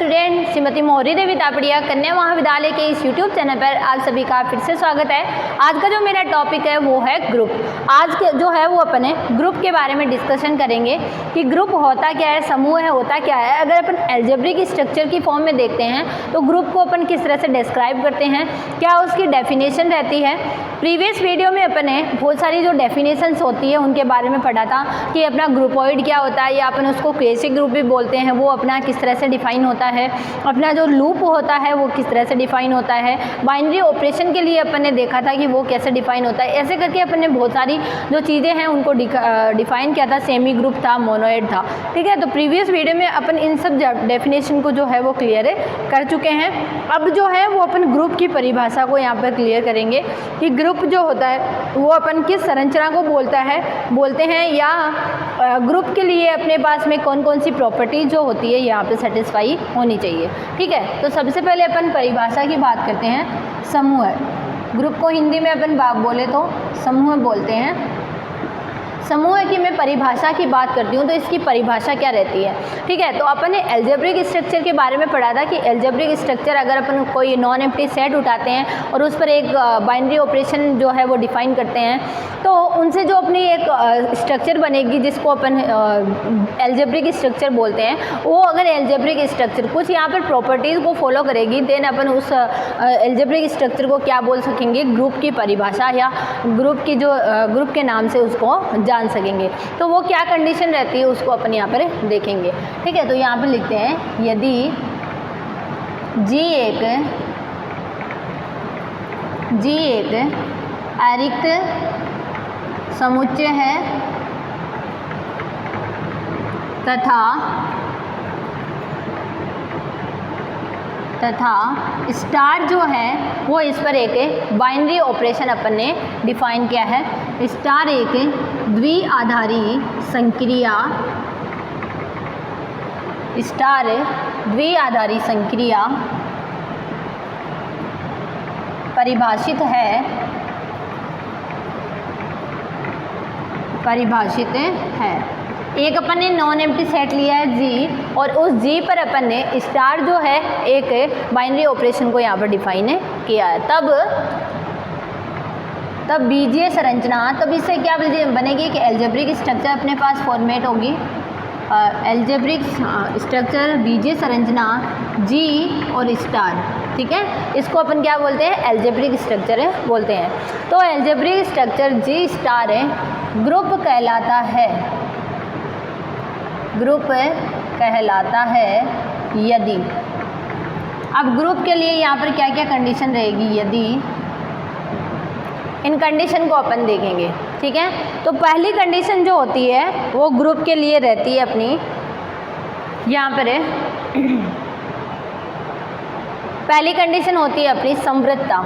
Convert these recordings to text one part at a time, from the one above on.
Student, Shrimati मोहरी देवी तापड़िया कन्या महाविद्यालय के इस यूट्यूब चैनल पर आप सभी का फिर से स्वागत है। आज का जो मेरा टॉपिक है वो है ग्रुप। आज के जो है वो अपने ग्रुप के बारे में डिस्कशन करेंगे कि ग्रुप होता क्या है, समूह है होता क्या है। अगर अपन एल्जेब्रिक स्ट्रक्चर की फॉर्म में देखते हैं तो ग्रुप को अपन किस तरह से डिस्क्राइब करते हैं, क्या उसकी डेफिनेशन रहती है। प्रीवियस वीडियो में अपन ने बहुत सारी जो डेफिनेशंस होती है उनके बारे में पढ़ा था कि अपना ग्रुपॉइड क्या होता है, या अपन उसको क्रेसिक ग्रुप भी बोलते हैं, वो अपना किस तरह से डिफाइन होता है। अपना जो लूप होता है वो किस तरह से डिफाइन होता है। बाइनरी ऑपरेशन के लिए अपन ने देखा था कि वो कैसे डिफाइन होता है। ऐसे करके अपन ने बहुत सारी जो चीज़ें हैं उनको डिफाइन किया था। सेमी ग्रुप था, मोनोइड था, ठीक है। तो प्रीवियस वीडियो में अपन इन सब डेफिनेशन को जो है वो क्लियर कर चुके हैं। अब जो है वो अपन ग्रुप की परिभाषा को यहाँ पर क्लियर करेंगे कि ग्रुप जो होता है वो अपन किस संरचना को बोलते हैं, या ग्रुप के लिए अपने पास में कौन कौन सी प्रॉपर्टी जो होती है यहाँ पे सेटिस्फाई होनी चाहिए, ठीक है। तो सबसे पहले अपन परिभाषा की बात करते हैं। समूह, ग्रुप को हिंदी में अपन बोले तो समूह बोलते हैं। समूह की मैं परिभाषा की बात करती हूँ तो इसकी परिभाषा क्या रहती है, ठीक है। तो अपन ने एल्जेब्रिक स्ट्रक्चर के बारे में पढ़ा था कि एल्जेब्रिक स्ट्रक्चर अगर अपन कोई नॉन एम्प्टी सेट उठाते हैं और उस पर एक बाइनरी ऑपरेशन जो है वो डिफाइन करते हैं तो उनसे जो अपनी एक स्ट्रक्चर बनेगी जिसको अपन एल्जेब्रिक स्ट्रक्चर बोलते हैं, वो अगर एल्जेब्रिक स्ट्रक्चर कुछ यहाँ पर प्रॉपर्टीज़ को फॉलो करेगी देन अपन उस एल्जेब्रिक स्ट्रक्चर को क्या बोल सकेंगे, ग्रुप की परिभाषा या ग्रुप की जो ग्रुप के नाम से उसको जान सकेंगे। तो वो क्या कंडीशन रहती है उसको अपन यहाँ पर देखेंगे, ठीक है। तो यहाँ पर लिखते हैं यदि G एक अरिक्त समुच्चय है तथा स्टार जो है वो इस पर एक बाइनरी ऑपरेशन अपन ने डिफाइन किया है। स्टार एक द्विआधारी संक्रिया परिभाषित है। एक अपन ने नॉन एम्प्टी सेट लिया है G, और उस G पर अपन ने स्टार जो है एक बाइनरी ऑपरेशन को यहाँ पर डिफाइन किया है। तब बीजीय संरचना, तब इससे क्या बनेगी कि एल्जेब्रिक स्ट्रक्चर अपने पास फॉर्मेट होगी। एल्जेब्रिक स्ट्रक्चर बीजीय संरचना G और स्टार, ठीक है। इसको अपन क्या बोलते हैं, एल्जेब्रिक स्ट्रक्चर बोलते हैं। तो algebraic structure G star group कहलाता है यदि, अब ग्रुप के लिए यहाँ पर क्या क्या कंडीशन रहेगी, यदि इन कंडीशन को अपन देखेंगे, ठीक है। तो पहली कंडीशन जो होती है वो ग्रुप के लिए रहती है अपनी यहाँ पर पहली कंडीशन होती है अपनी समवृद्धता,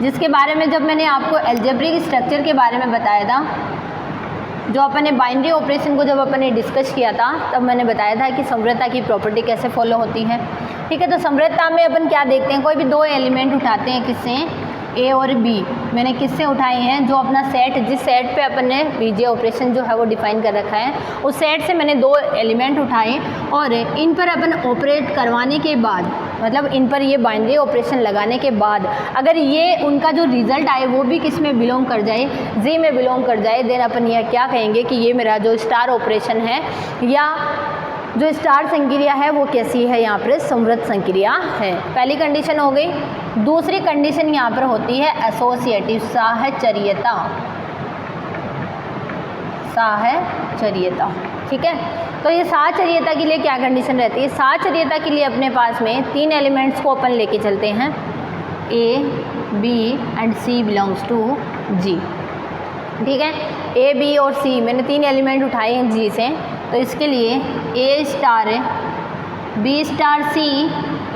जिसके बारे में जब मैंने आपको एल्जेब्रिक स्ट्रक्चर के बारे में बताया था, जो अपन ने बाइनरी ऑपरेशन को जब अपन ने डिस्कस किया था तब मैंने बताया था कि समवृद्धता की प्रॉपर्टी कैसे फॉलो होती है, ठीक है। तो समवृद्धता में अपन क्या देखते हैं, कोई भी दो एलिमेंट उठाते हैं, किससे, A और B। मैंने किससे उठाए हैं, जो अपना सेट, जिस सेट पे अपन ने बीजीय ऑपरेशन जो है वो डिफाइन कर रखा है, उस सेट से मैंने दो एलिमेंट उठाए और इन पर अपन ऑपरेट करवाने के बाद, मतलब इन पर ये बाइनरी ऑपरेशन लगाने के बाद अगर ये उनका जो रिजल्ट आए वो भी किस में बिलोंग कर जाए, G में बिलोंग कर जाए, देन अपन यह क्या कहेंगे कि ये मेरा जो स्टार ऑपरेशन है या जो स्टार संक्रिया है वो कैसी है, यहाँ पर समवृद्ध संक्रिया है। पहली कंडीशन हो गई। दूसरी कंडीशन यहाँ पर होती है एसोसिएटिव साहचर्यता, ठीक है। तो ये साहचर्यता के लिए क्या कंडीशन रहती है, साहचर्यता के लिए अपने पास में तीन एलिमेंट्स को अपन लेके चलते हैं, A, B and C belongs to G, ठीक है। A, B और C मैंने तीन एलिमेंट उठाए हैं G से, तो इसके लिए A star B star C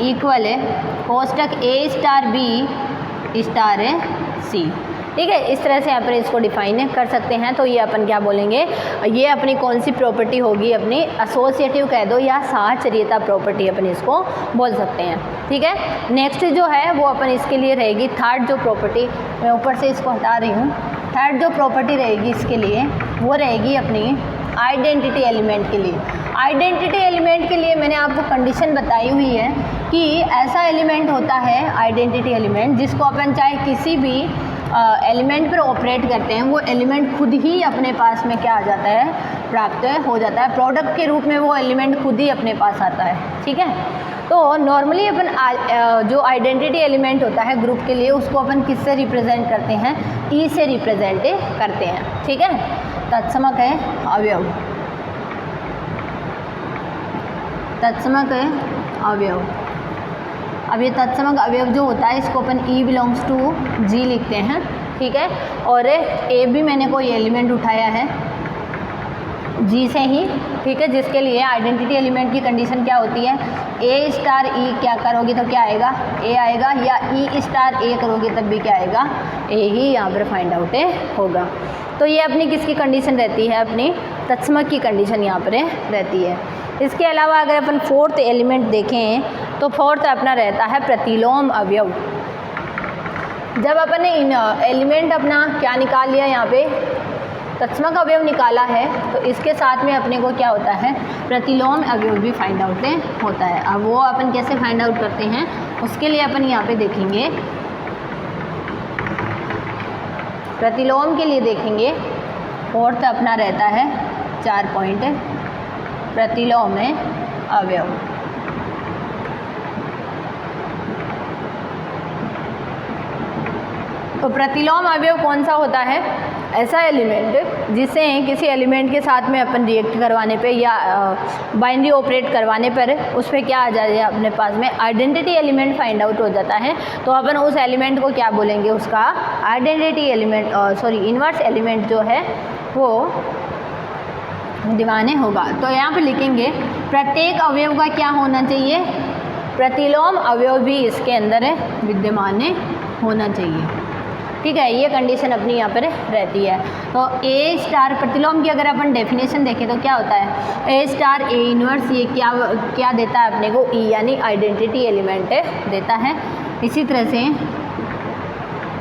equal कोष्टक A star B star C, ठीक है। इस तरह से यहाँ पर इसको डिफाइन कर सकते हैं। तो ये अपन क्या बोलेंगे, ये अपनी कौन सी प्रॉपर्टी होगी, अपनी एसोसिएटिव कह दो या साहचर्यता प्रॉपर्टी अपन इसको बोल सकते हैं, ठीक है। नेक्स्ट जो है वो अपन इसके लिए रहेगी थर्ड जो प्रॉपर्टी, मैं ऊपर से इसको हटा रही हूँ, थर्ड जो प्रॉपर्टी रहेगी इसके लिए वो रहेगी अपनी आइडेंटिटी एलिमेंट के लिए। आइडेंटिटी एलिमेंट के लिए मैंने आपको कंडीशन बताई हुई है कि ऐसा एलिमेंट होता है आइडेंटिटी एलिमेंट जिसको अपन चाहे किसी भी एलिमेंट पर ऑपरेट करते हैं, वो एलिमेंट खुद ही अपने पास में क्या आ जाता है, प्राप्त हो जाता है, प्रोडक्ट के रूप में वो एलिमेंट खुद ही अपने पास आता है। ठीक है, तो नॉर्मली अपन जो आइडेंटिटी एलिमेंट होता है ग्रुप के लिए उसको अपन किससे रिप्रेजेंट करते हैं, ई से रिप्रेजेंट करते हैं। ठीक है, तत्समक है अवयव, तत्समक है अवयव। अब ये तत्समक अवयव जो होता है इसको अपन ई बिलोंग्स टू जी लिखते हैं। ठीक है, और ए भी मैंने कोई एलिमेंट उठाया है जी से ही। ठीक है, जिसके लिए आइडेंटिटी एलिमेंट की कंडीशन क्या होती है, ए स्टार ई क्या करोगे तो क्या आएगा, ए आएगा, या ई स्टार ए करोगे तब भी क्या आएगा, ए ही यहाँ पर फाइंड आउट होगा। तो ये अपनी किसकी कंडीशन रहती है, अपनी तत्समक की कंडीशन यहाँ पर रहती है। इसके अलावा अगर अपन फोर्थ एलिमेंट देखें तो फोर्थ अपना रहता है प्रतिलोम अवयव। जब अपन ने एलिमेंट अपना क्या निकाल लिया, यहाँ पे तत्समक अवयव निकाला है, तो इसके साथ में अपने को क्या होता है, प्रतिलोम अवयव भी फाइंड आउट होता है। अब वो अपन कैसे फाइंड आउट करते हैं उसके लिए अपन यहाँ पे देखेंगे, प्रतिलोम के लिए देखेंगे। फोर्थ अपना रहता है 4 पॉइंट प्रतिलोम अवयव। तो प्रतिलोम अवयव कौन सा होता है, ऐसा एलिमेंट जिसे किसी एलिमेंट के साथ में अपन रिएक्ट करवाने पे या बाइनरी ऑपरेट करवाने पर उस पर क्या आ जाए, अपने पास में आइडेंटिटी एलिमेंट फाइंड आउट हो जाता है। तो अपन उस एलिमेंट को क्या बोलेंगे, उसका आइडेंटिटी एलिमेंट इन्वर्स एलिमेंट जो है वो दीवाने होगा। तो यहाँ पे लिखेंगे प्रत्येक अवयव का क्या होना चाहिए, प्रतिलोम अवयव भी इसके अंदर विद्यमान होना चाहिए। ठीक है, ये कंडीशन अपनी यहाँ पर रहती है। तो ए स्टार प्रतिलोम की अगर अपन डेफिनेशन देखें तो क्या होता है, ए स्टार ए इन्वर्स, ये क्या देता है अपने को, ई यानी आइडेंटिटी एलिमेंट देता है। इसी तरह से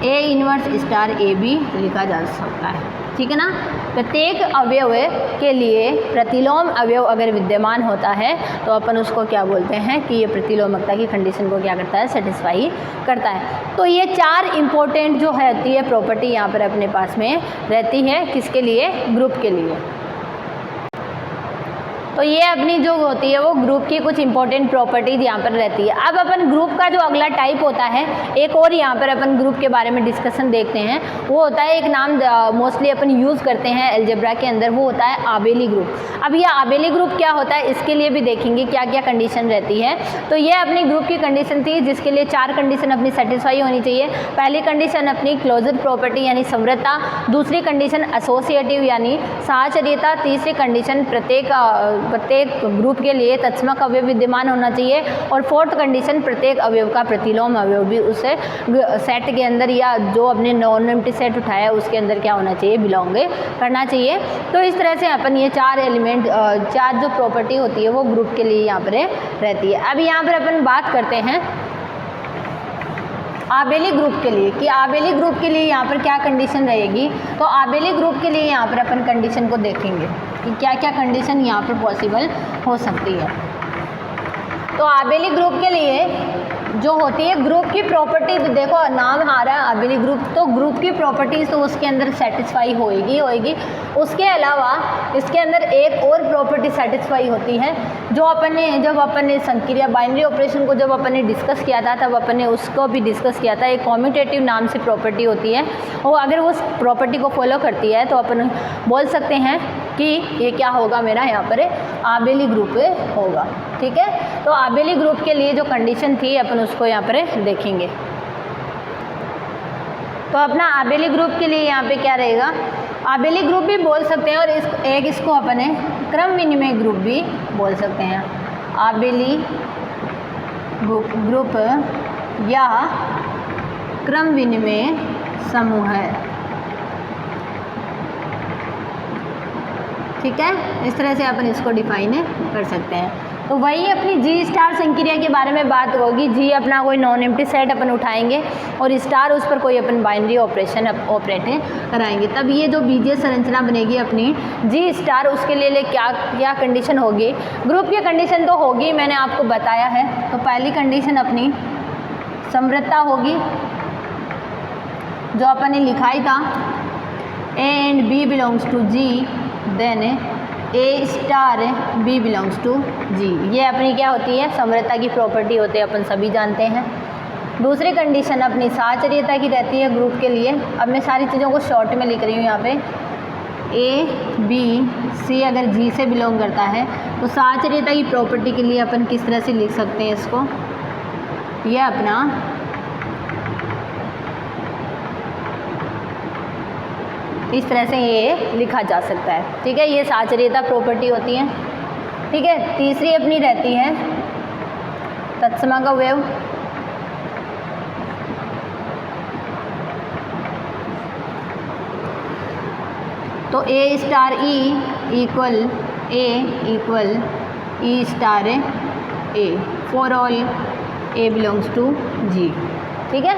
ए इन्वर्स स्टार ए भी लिखा जा सकता है। ठीक है ना, प्रत्येक अवयव के लिए प्रतिलोम अवयव अगर विद्यमान होता है तो अपन उसको क्या बोलते हैं कि ये प्रतिलोमकता की कंडीशन को क्या करता है, सेटिस्फाई करता है। तो ये 4 इंपॉर्टेंट जो रहती है प्रॉपर्टी यहाँ पर अपने पास में रहती है, किसके लिए, ग्रुप के लिए। तो ये अपनी जो होती है वो ग्रुप की कुछ इंपॉर्टेंट प्रॉपर्टीज यहाँ पर रहती है। अब अपन ग्रुप का जो अगला टाइप होता है, एक और यहाँ पर अपन ग्रुप के बारे में डिस्कशन देखते हैं, वो होता है एक नाम मोस्टली अपन यूज़ करते हैं अलजेब्रा के अंदर, वो होता है आबेली ग्रुप। अब ये आबेली ग्रुप क्या होता है इसके लिए भी देखेंगे क्या क्या कंडीशन रहती है। तो ये अपनी ग्रुप की कंडीशन थी जिसके लिए 4 कंडीशन अपनी सेटिस्फाई होनी चाहिए। पहली कंडीशन अपनी क्लोजर प्रॉपर्टी यानी समृद्धता, दूसरी कंडीशन एसोसिएटिव यानी साहचर्यता, तीसरी कंडीशन प्रत्येक ग्रुप के लिए तत्समक अवयव विद्यमान होना चाहिए, और फोर्थ कंडीशन प्रत्येक अवयव का प्रतिलोम अवयव भी उस सेट के अंदर या जो अपने नॉन एम्प्टी सेट उठाया उसके अंदर क्या होना चाहिए, बिलोंग करना चाहिए। तो इस तरह से अपन ये 4 एलिमेंट 4 जो प्रॉपर्टी होती है वो ग्रुप के लिए यहाँ पर रहती है। अब यहाँ पर अपन बात करते हैं आबेली ग्रुप के लिए कि आबेली ग्रुप के लिए यहाँ पर क्या कंडीशन रहेगी। तो आबेली ग्रुप के लिए यहाँ पर अपन कंडीशन को देखेंगे कि क्या क्या कंडीशन यहाँ पर पॉसिबल हो सकती है। तो आबेली ग्रुप के लिए जो होती है ग्रुप की प्रॉपर्टी, देखो नाम आ रहा है आबेली ग्रुप, तो ग्रुप की प्रॉपर्टीज तो उसके अंदर सेटिस्फाई होएगी। उसके अलावा इसके अंदर एक और प्रॉपर्टी सेटिस्फाई होती है जो जब अपन ने संक्रिया बाइनरी ऑपरेशन को जब अपन ने डिस्कस किया था तब अपन ने उसको भी डिस्कस किया था। एक कॉम्यूटेटिव नाम से प्रॉपर्टी होती है, और अगर वो उस प्रॉपर्टी को फॉलो करती है तो अपन बोल सकते हैं कि ये क्या होगा, मेरा यहाँ पर आबेली ग्रुप होगा। ठीक है, तो आबेली ग्रुप के लिए जो कंडीशन थी अपन उसको यहाँ पर देखेंगे। तो अपना आबेली ग्रुप के लिए यहाँ पे क्या रहेगा, आबेली ग्रुप भी बोल सकते हैं और इसको अपने क्रम विनिमय ग्रुप भी बोल सकते हैं। आबेली ग्रुप या क्रम विनिमय समूह है। ठीक है, इस तरह से अपन इसको डिफाइन कर सकते हैं। तो वही अपनी जी स्टार संक्रिया के बारे में बात होगी। जी अपना कोई नॉन एम्प्टी सेट अपन उठाएंगे और स्टार उस पर कोई अपन बाइनरी ऑपरेशन ऑपरेट कराएंगे, तब ये जो बीजीय संरचना बनेगी अपनी जी स्टार, उसके लिए क्या क्या कंडीशन होगी। ग्रुप की कंडीशन तो होगी, मैंने आपको बताया है। तो पहली कंडीशन अपनी समृद्धता होगी, जो अपन ने लिखा ही था, A and B belongs to G, then A star B belongs to G. ये अपनी क्या होती है, समृद्धता की प्रॉपर्टी होती है, अपन सभी जानते हैं। दूसरी कंडीशन अपनी साहचर्यता की रहती है ग्रुप के लिए। अब मैं सारी चीज़ों को शॉर्ट में लिख रही हूँ यहाँ पे। ए बी सी अगर जी से बिलोंग करता है तो साहचर्यता की प्रॉपर्टी के लिए अपन किस तरह से लिख सकते हैं इसको, यह अपना इस तरह से ये लिखा जा सकता है। ठीक है, ये साहचर्यता प्रॉपर्टी होती है। ठीक है, तीसरी अपनी रहती है तत्समक अवयव। तो A star E equal E star A for all A belongs to G. ठीक है,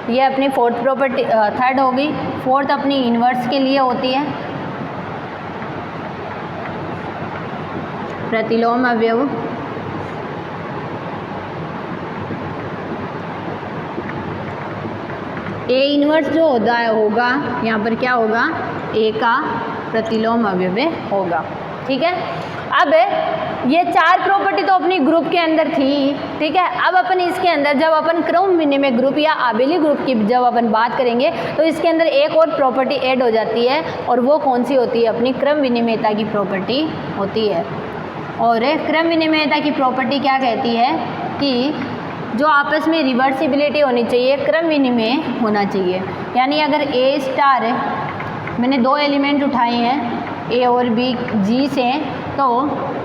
ये अपनी फोर्थ प्रॉपर्टी थर्ड होगी। फोर्थ अपनी इन्वर्स के लिए होती है प्रतिलोम अवयव। ए इन्वर्स जो होगा यहाँ पर क्या होगा, ए का प्रतिलोम अवयव होगा। ठीक है, अब ये चार प्रॉपर्टी तो अपनी ग्रुप के अंदर थी। ठीक है, अब अपन इसके अंदर जब अपन क्रम विनिमय ग्रुप या आबेली ग्रुप की जब अपन बात करेंगे तो इसके अंदर एक और प्रॉपर्टी ऐड हो जाती है, और वो कौन सी होती है, अपनी क्रम विनिमयता की प्रॉपर्टी होती है। और क्रम विनिमयता की प्रॉपर्टी क्या कहती है कि जो आपस में रिवर्सिबिलिटी होनी चाहिए, क्रम विनिमय होना चाहिए। यानी अगर ए स्टार, मैंने दो एलिमेंट उठाए हैं ए और बी जी से, तो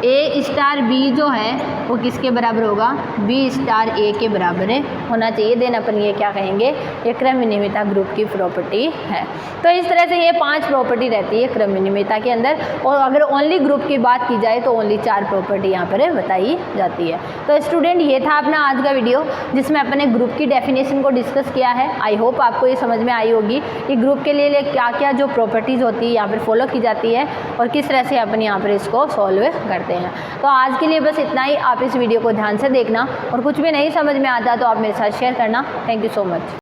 ए स्टार बी जो है वो किसके बराबर होगा, बी स्टार ए के बराबर होना चाहिए। देन अपन ये क्या कहेंगे, ये क्रम विनिमयता ग्रुप की प्रॉपर्टी है। तो इस तरह से ये 5 प्रॉपर्टी रहती है क्रम विनिमयता के अंदर, और अगर ओनली ग्रुप की बात की जाए तो ओनली 4 प्रॉपर्टी यहाँ पर बताई जाती है। तो स्टूडेंट, ये था अपना आज का वीडियो जिसमें अपने ग्रुप की डेफिनेशन को डिस्कस किया है। आई होप आपको ये समझ में आई होगी कि ग्रुप के लिए क्या क्या जो प्रॉपर्टीज़ होती है यहाँ पर फॉलो की जाती है और किस तरह से अपन यहाँ पर इसको सॉल्व करते हैं। तो आज के लिए बस इतना ही। आप इस वीडियो को ध्यान से देखना, और कुछ भी नहीं समझ में आता तो आप मेरे साथ शेयर करना। Thank you so much.